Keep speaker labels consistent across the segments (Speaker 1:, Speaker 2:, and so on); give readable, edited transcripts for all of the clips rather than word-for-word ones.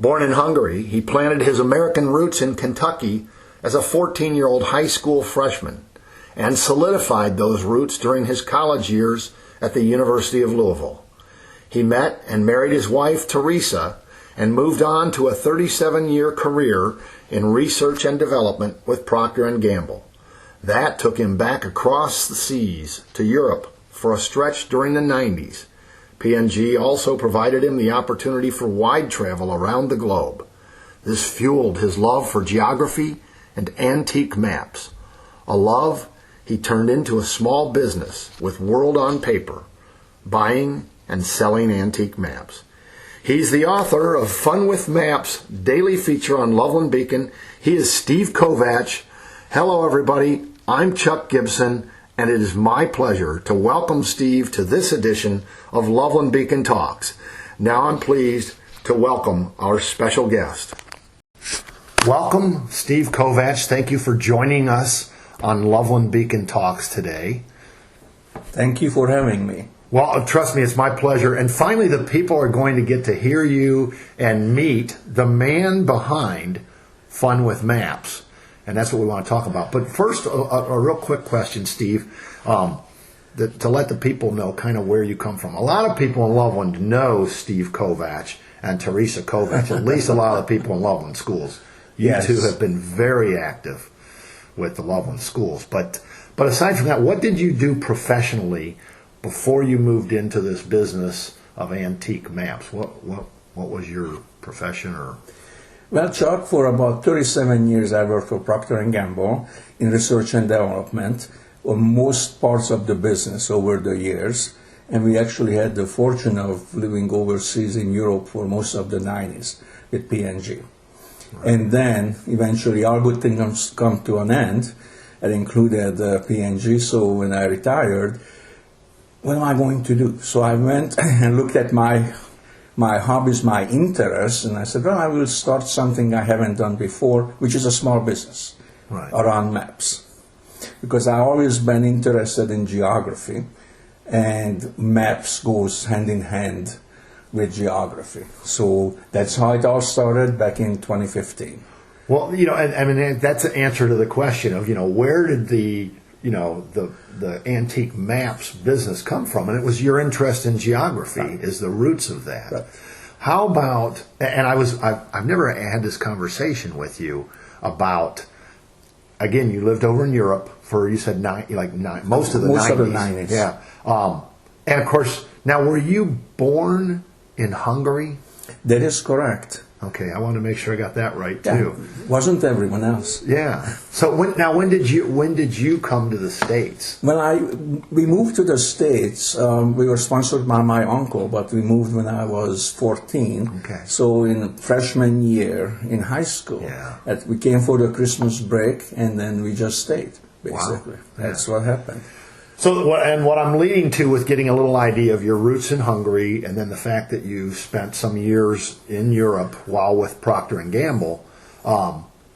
Speaker 1: Born in Hungary, he planted his American roots in Kentucky as a 14-year-old high school freshman and solidified those roots during his college years at the University of Louisville. He met and married his wife, Teresa, and moved on to a 37-year career in research and development with Procter & Gamble. That took him back across the seas to Europe for a stretch during the 90s. P&G also provided him the opportunity for wide travel around the globe. This fueled his love for geography and antique maps, a love he turned into a small business with World on Paper, buying and selling antique maps. He's the author of Fun with Maps daily feature on Loveland Beacon. He is Steve Kovacs. Hello, everybody. I'm Chuck Gibson, and it is my pleasure to welcome Steve to this edition of Loveland Beacon Talks. Now I'm pleased to welcome our special guest. Welcome, Steve Kovacs. Thank you for joining us on Loveland Beacon Talks today.
Speaker 2: Thank you for having me.
Speaker 1: Well, trust me, it's my pleasure. And finally, the people are going to get to hear you and meet the man behind Fun with Maps. And that's what we want to talk about. But first, a real quick question, Steve, to let the people know kind of where you come from. A lot of people in Loveland know Steve Kovacs and Teresa Kovacs, at least a lot of the people in Loveland schools. You
Speaker 2: Yes.
Speaker 1: two have been very active with the Loveland schools. But aside from that, what did you do professionally before you moved into this business of antique maps? What was your profession? Or
Speaker 2: Well, Chuck, for about 37 years I worked for Procter & Gamble in research and development on most parts of the business over the years. And we actually had the fortune of living overseas in Europe for most of the 90s with P&G. Right. And then eventually our good things come to an end. It included P&G. So when I retired, what am I going to do? So I went and looked at my hobbies, my interests, and I said, well, I will start something I haven't done before, which is a small business around maps. Because I've always been interested in geography, and maps goes hand in hand with geography. So that's how it all started back in 2015.
Speaker 1: Well, I mean, that's the answer to the question of, where did the antique maps business come from? And it was your interest in geography is the roots of that. Right. How about, and I've never had this conversation with you about, again, you lived over in Europe for, you said, most of the 90s.
Speaker 2: Most of the 90s.
Speaker 1: Yeah. And of course, now were you born in Hungary?
Speaker 2: That is correct.
Speaker 1: Okay, I want to make sure I got that right too.
Speaker 2: Wasn't everyone else?
Speaker 1: Yeah. So when did you come to the States?
Speaker 2: We moved to the States. We were sponsored by my uncle, but we moved when I was 14.
Speaker 1: Okay.
Speaker 2: So in freshman year in high school, we came for the Christmas break, and then we just stayed. Basically, that's what happened.
Speaker 1: So, what I'm leading to with getting a little idea of your roots in Hungary, and then the fact that you spent some years in Europe while with Procter & Gamble,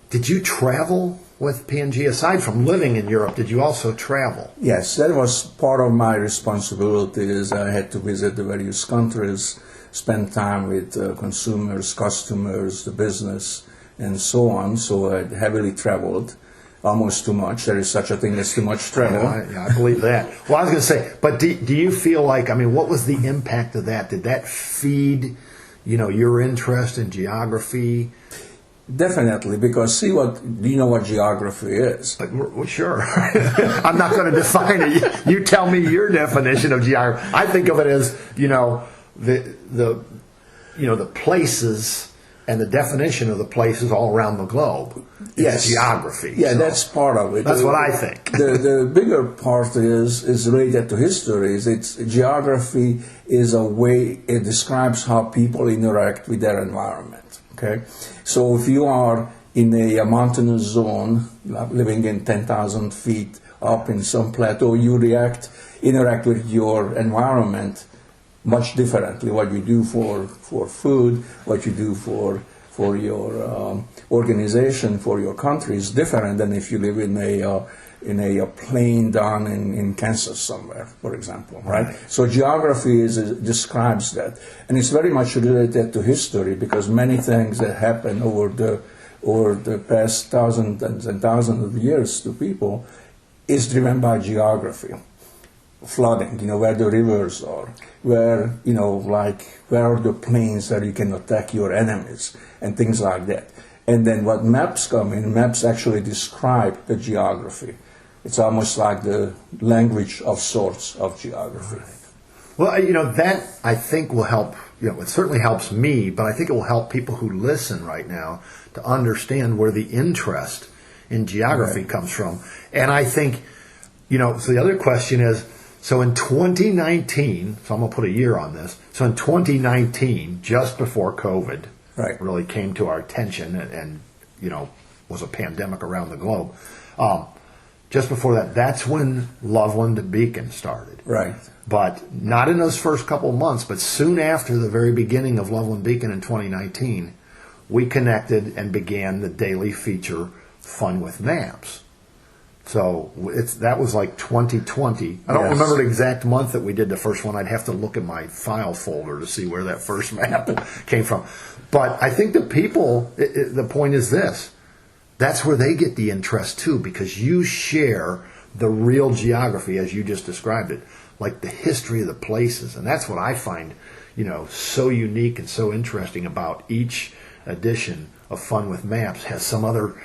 Speaker 1: did you travel with P&G? Aside from living in Europe, did you also travel?
Speaker 2: Yes, that was part of my responsibilities. I had to visit the various countries, spend time with consumers, customers, the business, and so on. So I heavily traveled. Almost too much. There is such a thing as too much travel.
Speaker 1: I believe that. Well, I was going to say, but do you feel like, what was the impact of that? Did that feed, your interest in geography?
Speaker 2: Definitely, because do you know what geography is?
Speaker 1: Well, sure. I'm not going to define it. You tell me your definition of geography. I think of it as, the places and the definition of the places all around the globe. It's geography.
Speaker 2: Yeah, so that's part of it.
Speaker 1: That's what I think.
Speaker 2: the bigger part is related to history. Geography is a way, it describes how people interact with their environment. Okay? So if you are in a mountainous zone, living in 10,000 feet up in some plateau, you interact with your environment much differently. What you do for food, what you do for your organization, for your country is different than if you live in in a plane down in Kansas somewhere, for example, right? So geography describes that. And it's very much related to history, because many things that happen over the past thousands and thousands of years to people is driven by geography. Flooding, where the rivers are, where, where are the plains that you can attack your enemies, and things like that. And then what maps come in, maps actually describe the geography. It's almost like the language of sorts of geography.
Speaker 1: Well, that I think will help, it certainly helps me, but I think it will help people who listen right now to understand where the interest in geography comes from. And I think, so the other question is, so in 2019, so I'm going to put a year on this, so in 2019, just before COVID really came to our attention and was a pandemic around the globe, just before that, that's when Loveland Beacon started.
Speaker 2: Right.
Speaker 1: But not in those first couple of months, but soon after the very beginning of Loveland Beacon in 2019, we connected and began the daily feature Fun with Maps. So that was like 2020. I don't remember the exact month that we did the first one. I'd have to look at my file folder to see where that first map came from. But I think the people, the point is this. That's where they get the interest too, because you share the real geography as you just described it, like the history of the places. And that's what I find, so unique and so interesting about each edition of Fun with Maps has some other,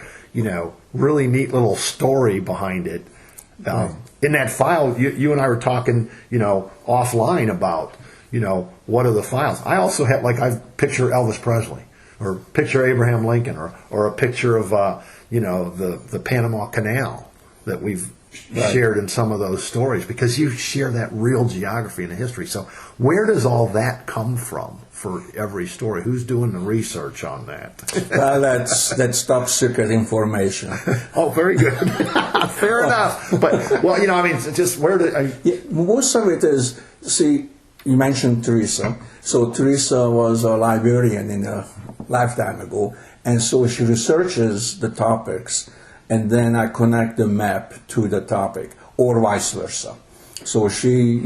Speaker 1: really neat little story behind it. In that file, you and I were talking, offline about, what are the files. I also have, I picture Elvis Presley, or picture Abraham Lincoln, or a picture of, the Panama Canal that we've shared in some of those stories, because you share that real geography and the history. So where does all that come from for every story? Who's doing the research on that?
Speaker 2: Well, that's top secret information.
Speaker 1: Oh, very good. Fair enough. But, just where
Speaker 2: most of it is, see, you mentioned Teresa. So Teresa was a librarian in a lifetime ago, and so she researches the topics, and then I connect the map to the topic, or vice versa. So she,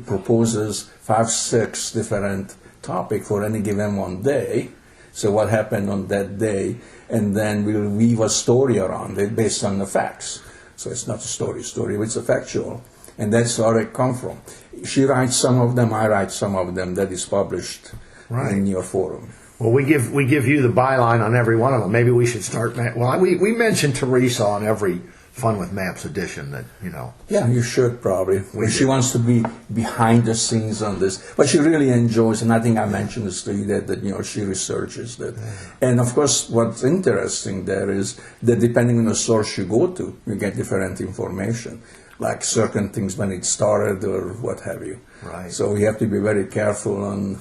Speaker 2: proposes 5-6 different topics for any given one day. So what happened on that day, and then we'll weave a story around it based on the facts. So it's not a story, it's a factual. And that's where it comes from. She writes some of them, I write some of them, that is published in your forum.
Speaker 1: Well, we give you the byline on every one of them. Maybe we should start. Well, we mentioned Teresa on every Fun with Maps edition. That
Speaker 2: Yeah, you should probably. She wants to be behind the scenes on this, but she really enjoys. And I think I mentioned this to you that she researches that. And of course, what's interesting there is that depending on the source you go to, you get different information, like certain things when it started or what have you.
Speaker 1: Right.
Speaker 2: So we have to be very careful and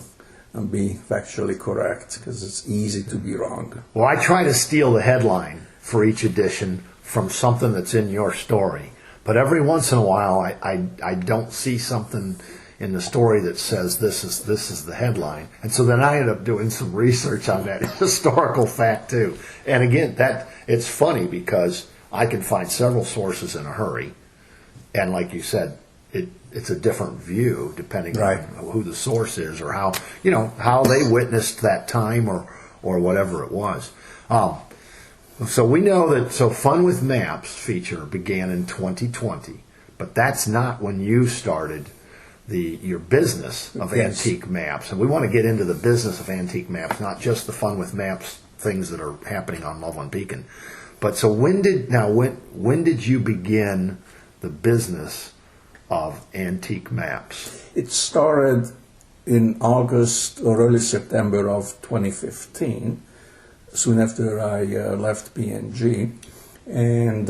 Speaker 2: be factually correct, because it's easy to be wrong.
Speaker 1: Well, I try to steal the headline for each edition from something that's in your story. But every once in a while, I don't see something in the story that says this is the headline. And so then I end up doing some research on that historical fact too. And again, it's funny because I can find several sources in a hurry. And like you said, it's a different view depending on who the source is or how they witnessed that time or whatever it was. So we know that Fun with Maps feature began in 2020, but that's not when you started your business of antique maps. And we want to get into the business of antique maps, not just the Fun with Maps things that are happening on Loveland Beacon. But so when did you begin the business of antique maps?
Speaker 2: It started in August or early September of 2015, soon after I left P&G, and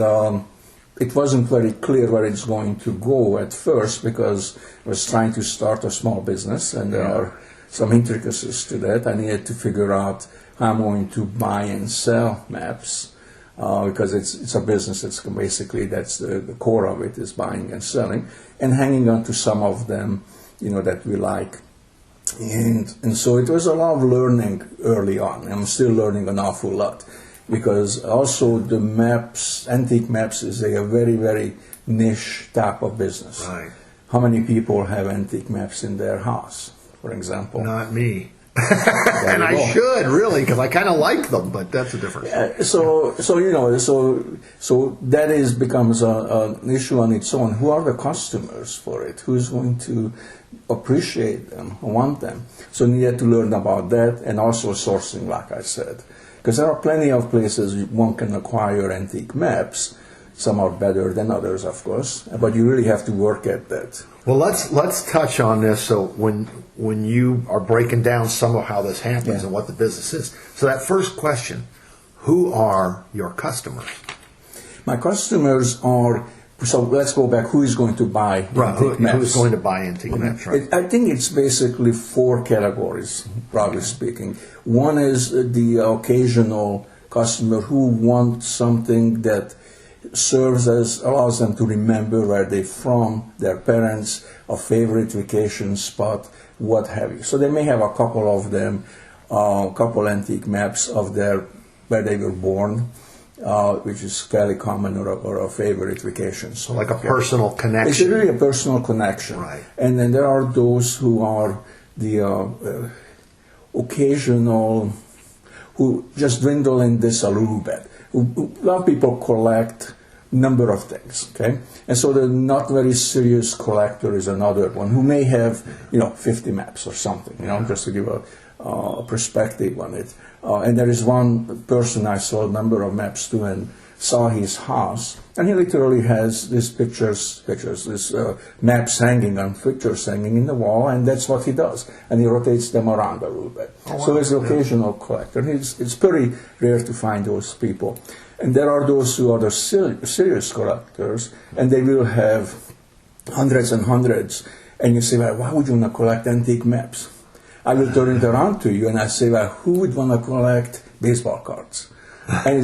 Speaker 2: it wasn't very clear where it's going to go at first, because I was trying to start a small business, and there are some intricacies to that. I needed to figure out how I'm going to buy and sell maps. Because it's a business, it's basically that's the core of it, is buying and selling, and hanging on to some of them, that we like. And so it was a lot of learning early on. I'm still learning an awful lot. because also the maps, antique maps, is a very, very niche type of business.
Speaker 1: Right.
Speaker 2: How many people have antique maps in their house, for example?
Speaker 1: Not me. And I should, really, because I kind of like them, but that's a different story.
Speaker 2: So that becomes an issue on its own. Who are the customers for it? Who's going to appreciate them, want them? So you need to learn about that, and also sourcing, like I said. Because there are plenty of places one can acquire antique maps. Some are better than others, of course, but you really have to work at that.
Speaker 1: Well, let's touch on this. So when you are breaking down some of how this happens and what the business is, so that first question, who are your customers?
Speaker 2: My customers are. So let's go back. Who is going to buy antique maps?
Speaker 1: Who's going to buy antique maps? Right.
Speaker 2: I think it's basically 4 categories, broadly speaking. One is the occasional customer who wants something that allows them to remember where they're from, their parents, a favorite vacation spot, what have you. So they may have a couple of them, a couple antique maps of where they were born, which is fairly common, or a favorite vacation.
Speaker 1: So like a personal connection.
Speaker 2: It's really a personal connection.
Speaker 1: Right.
Speaker 2: And then there are those who are the occasional, who just dwindle in this a little bit. A lot of people collect number of things, okay? And so the not very serious collector is another one who may have, 50 maps or something, just to give a perspective on it. And there is one person I sold a number of maps to and saw his house, and he literally has these maps hanging on pictures hanging in the wall, and that's what he does. And he rotates them around a little bit. Oh, wow. So he's an occasional collector. It's pretty rare to find those people. And there are those who are the serious collectors, and they will have hundreds and hundreds. And you say, well, why would you want to collect antique maps? I will turn it around to you, and I say, well, who would want to collect baseball cards? And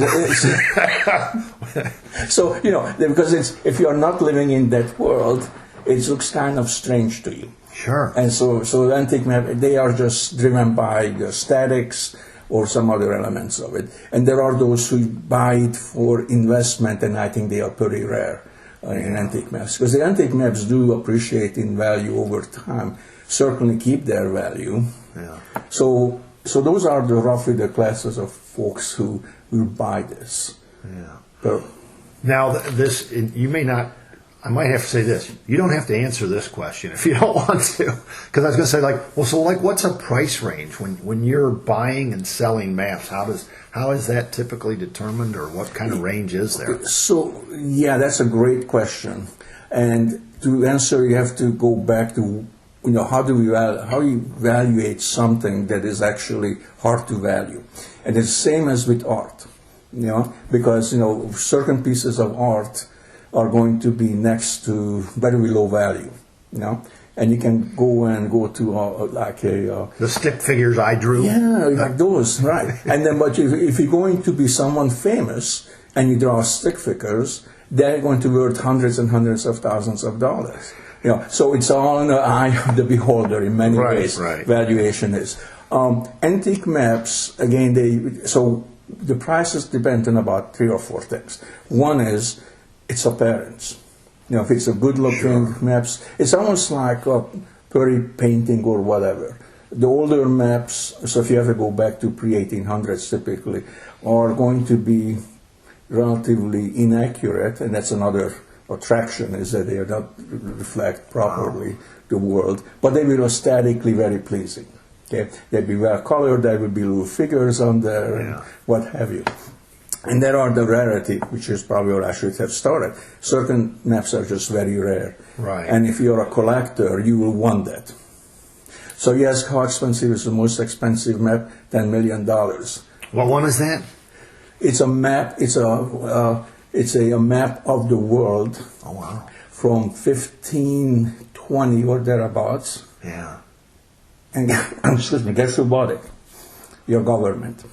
Speaker 2: so, because if you are not living in that world, it looks kind of strange to you.
Speaker 1: Sure.
Speaker 2: And so the antique map, they are just driven by the statics or some other elements of it. And there are those who buy it for investment, and I think they are pretty rare in antique maps. Because the antique maps do appreciate in value over time, certainly keep their value.
Speaker 1: Yeah.
Speaker 2: So those are roughly the classes of folks who will buy this.
Speaker 1: Yeah. Now, this, you may not, I might have to say this. You don't have to answer this question if you don't want to. Because I was going to say, what's a price range when you're buying and selling maps? How is that typically determined, or what kind of range is there?
Speaker 2: So, that's a great question. And to answer, you have to go back to, how you evaluate something that is actually hard to value. And it's the same as with art, because, certain pieces of art are going to be next to very low value, and you can go to
Speaker 1: the stick figures I drew.
Speaker 2: Yeah, like those, right. And then, but if you're going to be someone famous and you draw stick figures, they're going to be worth hundreds and hundreds of thousands of dollars. So it's all in the eye of the beholder in many ways.
Speaker 1: Right.
Speaker 2: Valuation is. Antique maps, again, so the prices depend on about 3 or 4 things. One is its appearance. If it's a good-looking maps, it's almost like a pretty painting or whatever. The older maps, so if you ever go back to pre-1800s typically, are going to be relatively inaccurate, and that's another attraction, is that they are not reflect properly the world, but they will be aesthetically very pleasing. Okay? They'll be well colored, there will be little figures on there, and what have you. And there are the rarity, which is probably where I should have started. Certain maps are just very rare.
Speaker 1: Right.
Speaker 2: And if you're a collector, you will want that. So yes, how expensive is the most expensive map? $10 million.
Speaker 1: What one is that?
Speaker 2: It's a map. It's a map of the world.
Speaker 1: Oh wow!
Speaker 2: From 1520 or thereabouts.
Speaker 1: Yeah.
Speaker 2: And excuse me, guess who bought it? Your government.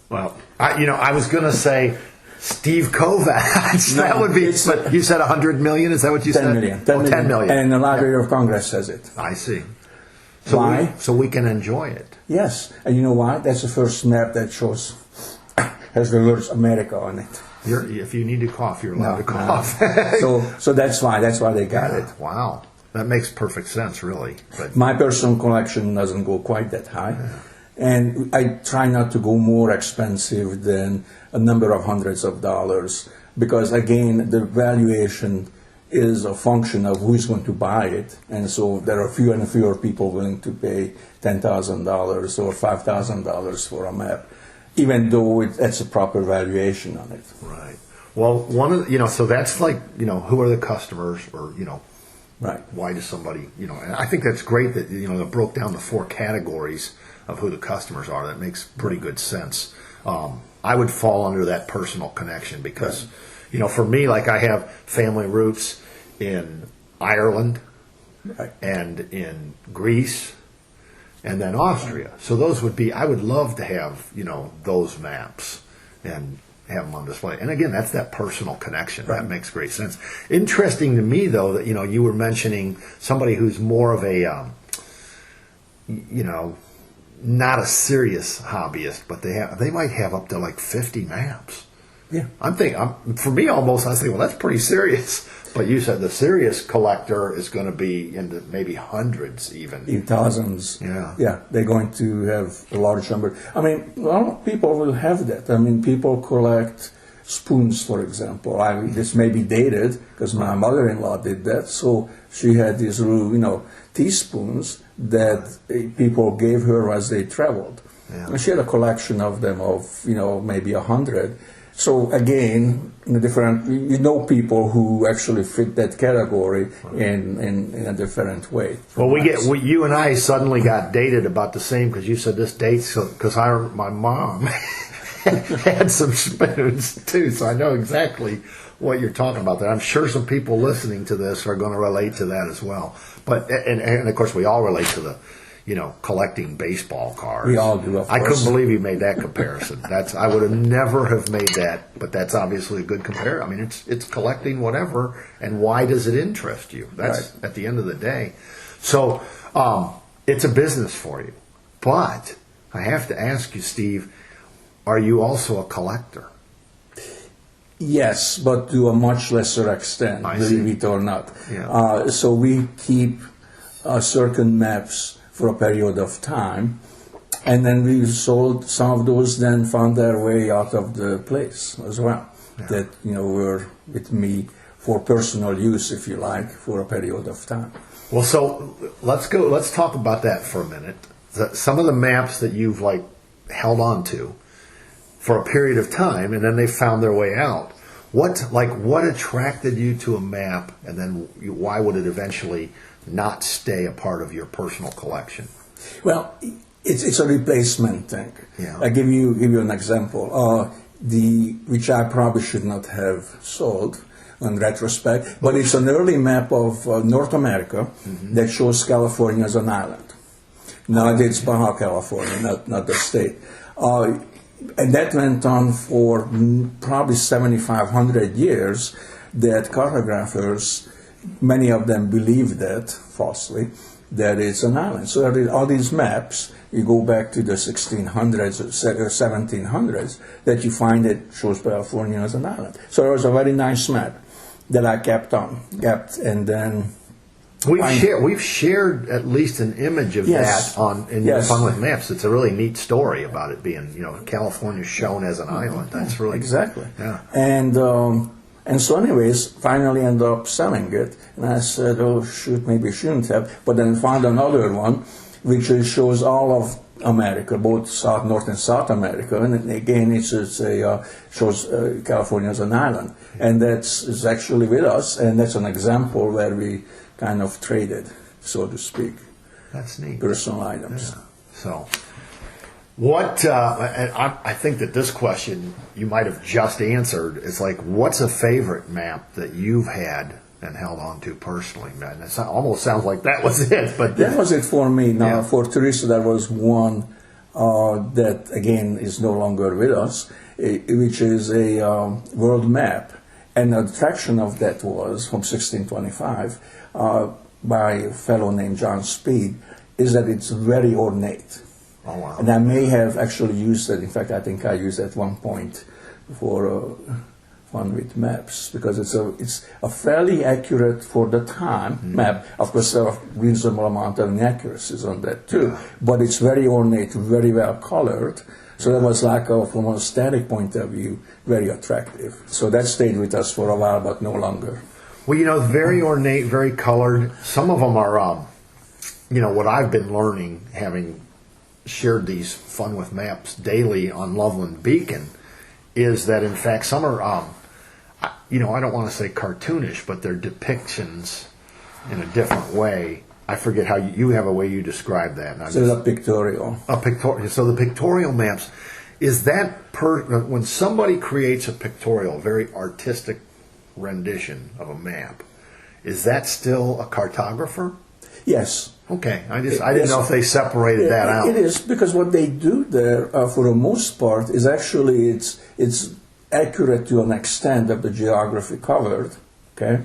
Speaker 1: Well, I was going to say Steve Kovacs.
Speaker 2: No,
Speaker 1: that would be. But you said 100 million. Is that what you said?
Speaker 2: 10 million.
Speaker 1: 10 million.
Speaker 2: And the Library of Congress says it.
Speaker 1: I see. So
Speaker 2: why?
Speaker 1: So we can enjoy it.
Speaker 2: Yes, and you know why? That's the first map that has the words America on it.
Speaker 1: If you need to cough, you're allowed to
Speaker 2: No.
Speaker 1: cough.
Speaker 2: So that's why they got it.
Speaker 1: Wow. That makes perfect sense, really. But
Speaker 2: My personal collection doesn't go quite that high. And I try not to go more expensive than a number of hundreds of dollars because, again, the valuation is a function of who's going to buy it. And so there are fewer and fewer people willing to pay $10,000 or $5,000 for a map, even though that's a proper valuation on it.
Speaker 1: right. Well, so that's like, who are the customers, or,
Speaker 2: Right.
Speaker 1: why does somebody, and I think that's great that, they broke down the 4 categories of who the customers are. That makes pretty good sense. I would fall under that personal connection because, for me, like I have family roots in Ireland
Speaker 2: Right.
Speaker 1: and in Greece and then Austria. So those would be, I would love to have, those maps and have them on display. And again, that's that personal connection.
Speaker 2: Right.
Speaker 1: That makes great sense. Interesting to me, though, that, you were mentioning somebody who's more of a, not a serious hobbyist, but they might have up to like 50 maps.
Speaker 2: Yeah.
Speaker 1: For me, almost, I say, well, that's pretty serious. But you said the serious collector is going to be into maybe hundreds, even
Speaker 2: In thousands.
Speaker 1: Yeah.
Speaker 2: Yeah, they're going to have a large number. I mean, people will have that. I mean, people collect spoons, for example. This may be dated because my mother-in-law did that. So she had these little, teaspoons that people gave her as they traveled.
Speaker 1: Yeah.
Speaker 2: And she had a collection of them of, maybe 100. So again, people who actually fit that category in a different way.
Speaker 1: Well, you and I suddenly got dated about the same because you said this dates because my mom had some spoons too, so I know exactly what you're talking about there. I'm sure some people listening to this are going to relate to that as well. But and of course we all relate to the collecting baseball cards.
Speaker 2: We all do, of course.
Speaker 1: I couldn't believe you made that comparison. I would have never have made that, but that's obviously a good comparison. I mean, it's collecting whatever, and why does it interest you? That's
Speaker 2: Right.
Speaker 1: at the end of the day. So it's a business for you. But I have to ask you, Steve, are you also a collector?
Speaker 2: Yes, but to a much lesser extent,
Speaker 1: I
Speaker 2: believe
Speaker 1: see.
Speaker 2: it or not.
Speaker 1: Yeah.
Speaker 2: So we keep certain maps for a period of time, and then we sold some of those, then found their way out of the place as well.
Speaker 1: Yeah.
Speaker 2: That were with me for personal use, if you like, for a period of time.
Speaker 1: Well, so let's talk about that for a minute. Some of the maps that you've held on to for a period of time, and then they found their way out. What attracted you to a map, and then why would it eventually not stay a part of your personal collection?
Speaker 2: Well, it's a replacement thing.
Speaker 1: Yeah.
Speaker 2: I give you an example. Which I probably should not have sold in retrospect, but it's an early map of North America that shows California as an island. Now it's Baja California, not the state. And that went on for probably 7,500 years, that cartographers, many of them believed that, falsely, that it's an island. So all these maps, you go back to the 1600s or 1700s, that you find it shows California as an island. So it was a very nice map that I kept, and then
Speaker 1: We've shared at least an image of
Speaker 2: Yes.
Speaker 1: that in
Speaker 2: Yes.
Speaker 1: Fun with Maps. It's a really neat story about it being, California shown as an island. That's really
Speaker 2: exactly.
Speaker 1: Yeah.
Speaker 2: And so, anyways, finally ended up selling it, and I said, "Oh shoot, maybe I shouldn't have." But then found another one, which shows all of America, both North and South America, and again, shows California as an island, and is actually with us, and that's an example where we kind of traded, so to speak.
Speaker 1: That's neat.
Speaker 2: Personal items.
Speaker 1: Yeah. So, what? And I think that this question you might have just answered. It's what's a favorite map that you've had and held on to personally, man? It almost sounds like that was it. But
Speaker 2: that was it for me. Now,
Speaker 1: Yeah.
Speaker 2: for Teresa, there was one that again is no longer with us, which is a world map. And the attraction of that was from 1625 by a fellow named John Speed, is that it's very ornate.
Speaker 1: Oh, wow.
Speaker 2: And I may have actually used it. In fact, I think I used it at one point for fun with maps, because it's a fairly accurate for the time map. Of course, there are a reasonable amount of inaccuracies on that too, but it's very ornate, very well colored. So that was like, from a static point of view, very attractive. So that stayed with us for a while, but no longer.
Speaker 1: Well, very ornate, very colored. Some of them are, what I've been learning, having shared these Fun with Maps daily on Loveland Beacon, is that in fact some are, I don't want to say cartoonish, but they're depictions in a different way. I forget how you have a way you describe that.
Speaker 2: So it's a pictorial.
Speaker 1: So the pictorial maps, is that when somebody creates a pictorial, very artistic rendition of a map, is that still a cartographer?
Speaker 2: Yes.
Speaker 1: Okay, I didn't know if they separated that out.
Speaker 2: It is, because what they do there, for the most part, is actually it's accurate to an extent of the geography covered. Okay.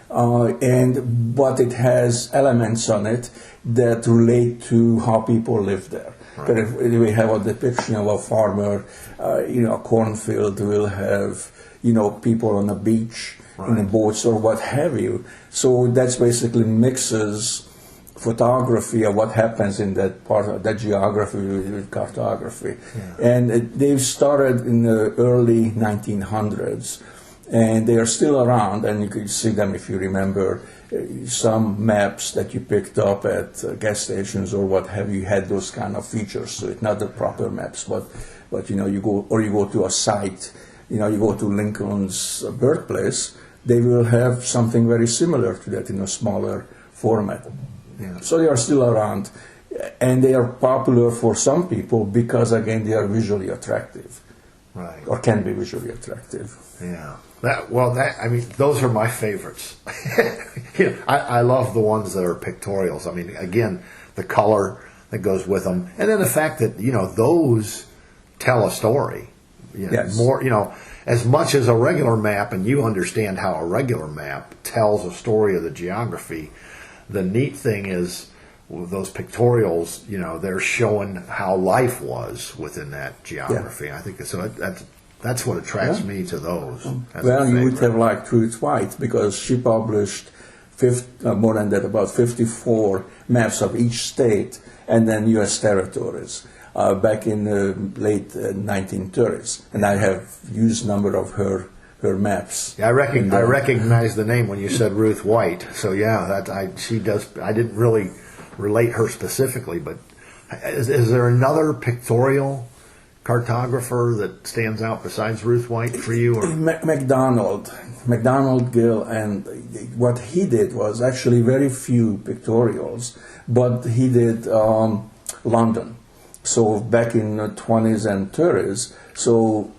Speaker 2: But it has elements on it that relate to how people live there. Right. If we have a depiction of a farmer, a cornfield, will have, people on a beach, right, in boats or what have you. So that's basically mixes photography of what happens in that part of that geography with cartography. Yeah. And they've started in the early 1900s. And they are still around, and you can see them if you remember some maps that you picked up at gas stations or what have you, had those kind of features. So it's not the proper maps, but you go to a site, you go to Lincoln's birthplace, they will have something very similar to that in a smaller format. Yeah. So they are still around, and they are popular for some people because, again, they are visually attractive,
Speaker 1: right,
Speaker 2: or can be visually attractive.
Speaker 1: Yeah. Those are my favorites. I love the ones that are pictorials. Again, the color that goes with them, and then the fact that those tell a story.
Speaker 2: Yes.
Speaker 1: More, as much as a regular map, and you understand how a regular map tells a story of the geography. The neat thing is, with those pictorials, they're showing how life was within that geography. Yeah. I think that's what attracts me to those.
Speaker 2: You would have liked Ruth White, because she published more than that, about 54 maps of each state and then U.S. territories back in the late 1930s. And I have used a number of her maps.
Speaker 1: Yeah, I recognize the name when you said Ruth White. So she does. I didn't really relate her specifically, but is there another pictorial cartographer that stands out besides Ruth White for you? Or?
Speaker 2: MacDonald Gill, and what he did was actually very few pictorials, but he did London. So back in the 20s and 30s, so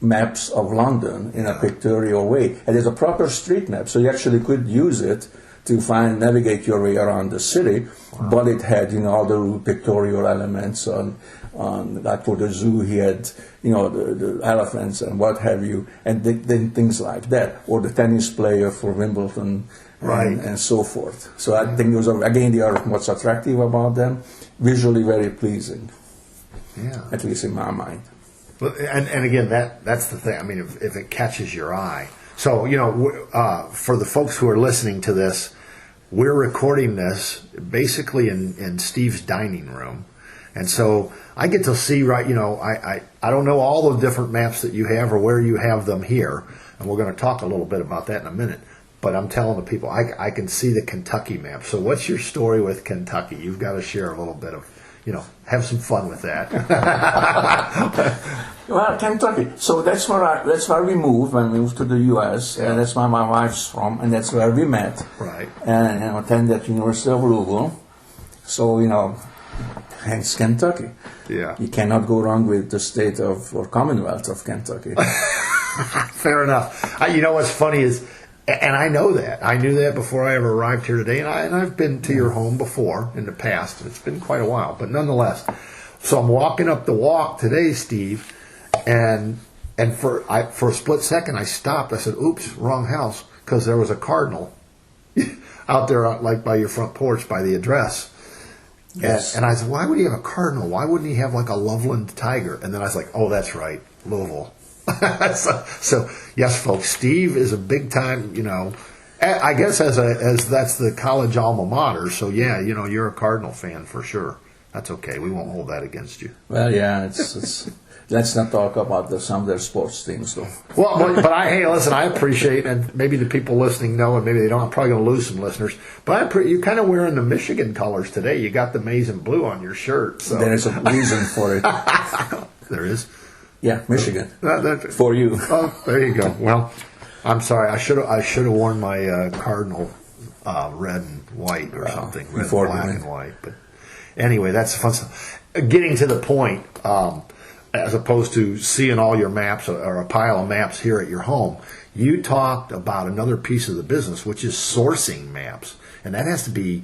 Speaker 2: maps of London in a pictorial way, and there's a proper street map, so you actually could use it to navigate your way around the city. Wow. But it had other pictorial elements on like for the zoo, he had the elephants and what have you, and then things like that, or the tennis player for Wimbledon, right, and so forth. So I think those are, again, they are what's attractive about them, visually very pleasing.
Speaker 1: Yeah,
Speaker 2: at least in my mind.
Speaker 1: And again, that's the thing. If it catches your eye. So for the folks who are listening to this, we're recording this basically in Steve's dining room. And so I get to see, I don't know all the different maps that you have or where you have them here, and we're going to talk a little bit about that in a minute. But I'm telling the people, I can see the Kentucky map. So what's your story with Kentucky? You've got to share a little bit of, have some fun with that.
Speaker 2: Well, Kentucky. So that's where we moved when we moved to the U.S. Yeah. And that's where my wife's from, and that's where we met.
Speaker 1: Right.
Speaker 2: And attended at University of Louisville. So hence Kentucky.
Speaker 1: Yeah.
Speaker 2: You cannot go wrong with the state or Commonwealth of Kentucky.
Speaker 1: Fair enough. What's funny is, and I know that. I knew that before I ever arrived here today, and I've been to your home before in the past. It's been quite a while, but nonetheless. So I'm walking up the walk today, Steve, and for a split second I stopped. I said, "Oops, wrong house," because there was a cardinal out there, like by your front porch, by the address.
Speaker 2: Yes.
Speaker 1: And I said, why would he have a cardinal? Why wouldn't he have like a Loveland tiger? And then I was like, oh, that's right, Louisville. so yes, folks, Steve is a big time, I guess as that's the college alma mater. So yeah, you're a Cardinal fan for sure. That's okay. We won't hold that against you.
Speaker 2: Well, yeah, it's let's not talk about some of their sports teams, though.
Speaker 1: Well, but hey, listen, I appreciate, and maybe the people listening know, and maybe they don't. I'm probably going to lose some listeners. But you're kind of wearing the Michigan colors today. You got the maize and blue on your shirt. So.
Speaker 2: There's a reason for it.
Speaker 1: There is.
Speaker 2: Yeah, Michigan. For you.
Speaker 1: Oh, there you go. Well, I'm sorry. I should have worn my Cardinal red and white or something. Red, black, and white. But anyway, that's fun stuff. Getting to the point. As opposed to seeing all your maps or a pile of maps here at your home, you talked about another piece of the business, which is sourcing maps. And that has to be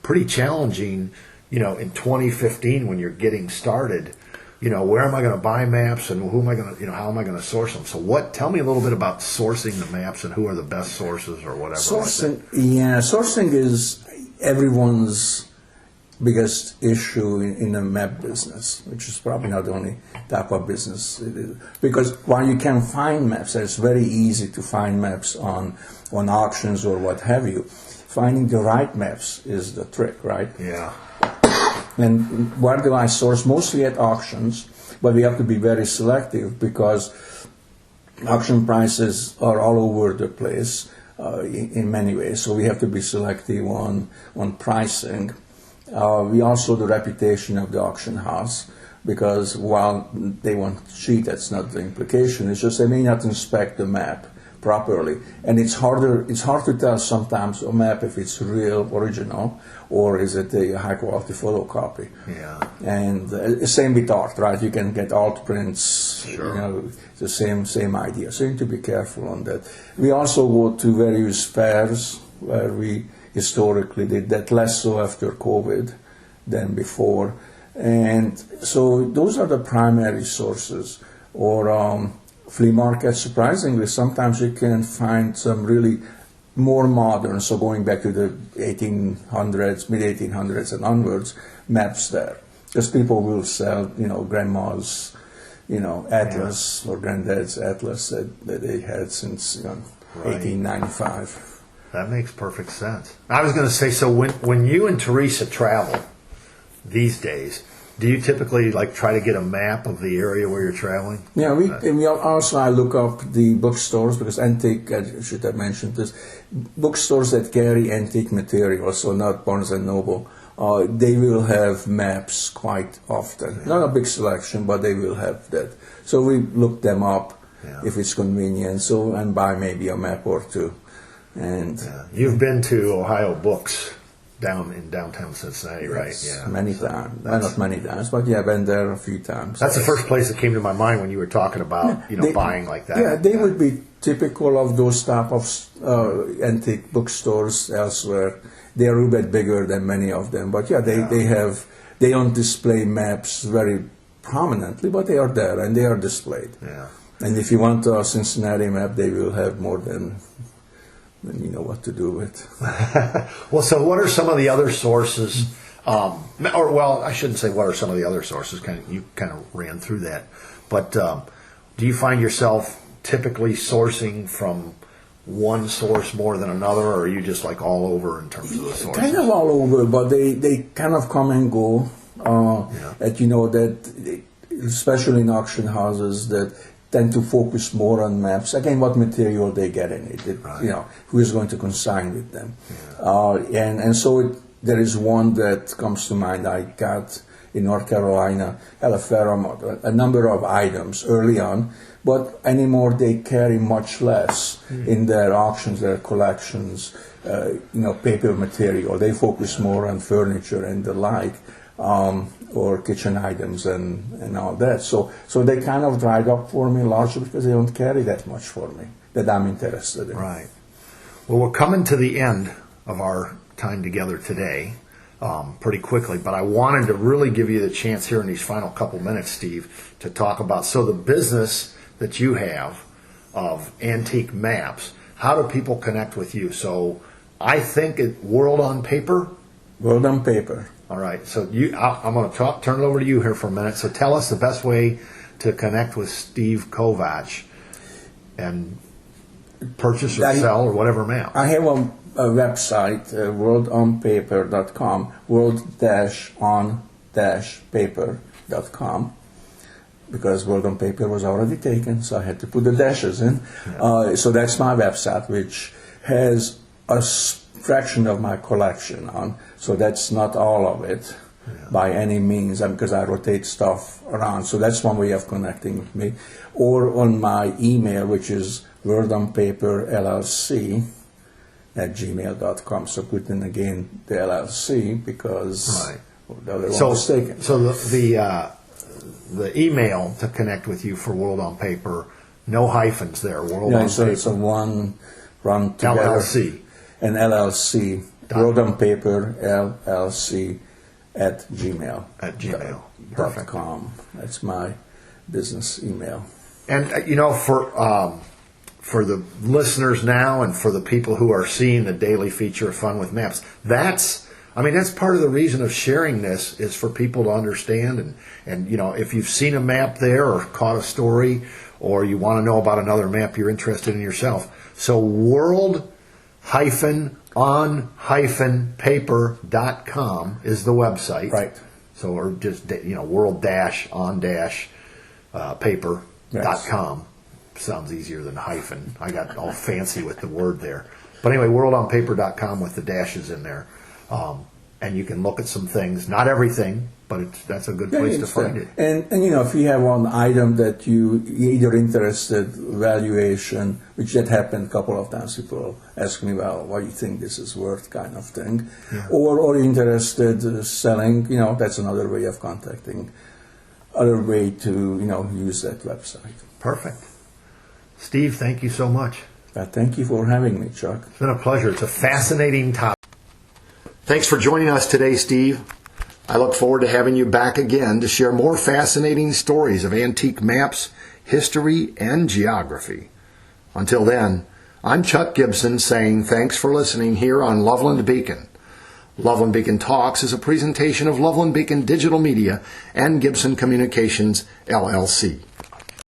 Speaker 1: pretty challenging, in 2015 when you're getting started. Where am I going to buy maps and who am I going to, how am I going to source them? So tell me a little bit about sourcing the maps and who are the best sources or whatever.
Speaker 2: Sourcing is everyone's biggest issue in the map business, which is probably not the only type of business. Because while you can find maps, it's very easy to find maps on auctions or what have you. Finding the right maps is the trick, right?
Speaker 1: Yeah.
Speaker 2: And where do I source? Mostly at auctions, but we have to be very selective because auction prices are all over the place in many ways. So we have to be selective on pricing. We also the reputation of the auction house, because while they won't cheat, that's not the implication. It's just they may not inspect the map properly, and it's hard to tell sometimes a map if it's real, original, or is it a high quality photocopy.
Speaker 1: Yeah.
Speaker 2: And same with art, right? You can get alt prints.
Speaker 1: Sure.
Speaker 2: The same idea. So you need to be careful on that. We also go to various fairs where we historically did that, less so after COVID than before. And so those are the primary sources. Or flea markets, surprisingly, sometimes you can find some really more modern, so going back to the 1800s, mid-1800s and onwards, maps there. Because people will sell, grandma's, atlas or granddad's atlas that they had since 1895.
Speaker 1: That makes perfect sense. I was going to say, so when you and Teresa travel these days, do you typically try to get a map of the area where you're traveling?
Speaker 2: Yeah, we also I look up the bookstores, because antique, I should have mentioned this, bookstores that carry antique material, so not Barnes and Noble, they will have maps quite often. Yeah. Not a big selection, but they will have that. So we look them up if it's convenient, and buy maybe a map or two. And
Speaker 1: you've been to Ohio Books down in downtown Cincinnati, right?
Speaker 2: Yeah, many times. Not many times, but I've been there a few times.
Speaker 1: That's the first place that came to my mind when you were talking about buying like that.
Speaker 2: Yeah, they would be typical of those type of antique bookstores elsewhere. They are a little bit bigger than many of them, but they don't display maps very prominently, but they are there and they are displayed.
Speaker 1: Yeah. And
Speaker 2: if you want a Cincinnati map, they will have more than you know what to do with.
Speaker 1: Well, so what are some of the other sources? I shouldn't say what are some of the other sources. You kind of ran through that, but do you find yourself typically sourcing from one source more than another, or are you just all over in terms of the sources?
Speaker 2: Kind of all over, but they kind of come and go. That especially in auction houses that tend to focus more on maps. Again, what material they get in it. Who is going to consign with them. Yeah. So there is one that comes to mind I got in North Carolina, had a number of items early on, but anymore they carry much less in their auctions, their collections, paper material. They focus more on furniture and the like. Or kitchen items and all that. So they kind of dried up for me largely because they don't carry that much for me that I'm interested in.
Speaker 1: Right. Well, we're coming to the end of our time together today pretty quickly, but I wanted to really give you the chance here in these final couple minutes, Steve, to talk about the business that you have of antique maps. How do people connect with you? So I think World on Paper?
Speaker 2: World on Paper.
Speaker 1: All right. So I'm going to turn it over to you here for a minute. So tell us the best way to connect with Steve Kovacs and purchase or sell or whatever map.
Speaker 2: I have a website, worldonpaper.com, world-on-paper.com, because World on Paper was already taken, so I had to put the dashes in. Yeah. So that's my website, which has a fraction of my collection on, so that's not all of it. Yeah. By any means, because I rotate stuff around. So that's one way of connecting with me. Or on my email, which is wordonpaperllc@gmail.com. So put in again the LLC because the other one was taken.
Speaker 1: So the email to connect with you for World on Paper, no hyphens there. World on
Speaker 2: so
Speaker 1: Paper.
Speaker 2: It's a one run together.
Speaker 1: LLC.
Speaker 2: An LLC. World on Paper LLC at gmail.com. That's my business email.
Speaker 1: And for the listeners now and for the people who are seeing the daily feature of Fun with Maps, that's part of the reason of sharing this is for people to understand. And if you've seen a map there or caught a story or you want to know about another map you're interested in yourself. So world-on-paper.com is the website.
Speaker 2: Right.
Speaker 1: So, or just, world-on-paper.com.
Speaker 2: Yes.
Speaker 1: Sounds easier than hyphen. I got all fancy with the word there. But anyway, worldonpaper.com with the dashes in there. And you can look at some things, not everything, but that's a good place to find it.
Speaker 2: And if you have one item that you either interested, valuation, which that happened a couple of times, people ask me, well, what do you think this is worth, kind of thing. Yeah. Or interested selling, that's another way of contacting, other way to, use that website.
Speaker 1: Perfect. Steve, thank you so much.
Speaker 2: Thank you for having me, Chuck.
Speaker 1: It's been a pleasure. It's a fascinating topic. Thanks for joining us today, Steve. I look forward to having you back again to share more fascinating stories of antique maps, history, and geography. Until then, I'm Chuck Gibson saying thanks for listening here on Loveland Beacon. Loveland Beacon Talks is a presentation of Loveland Beacon Digital Media and Gibson Communications, LLC.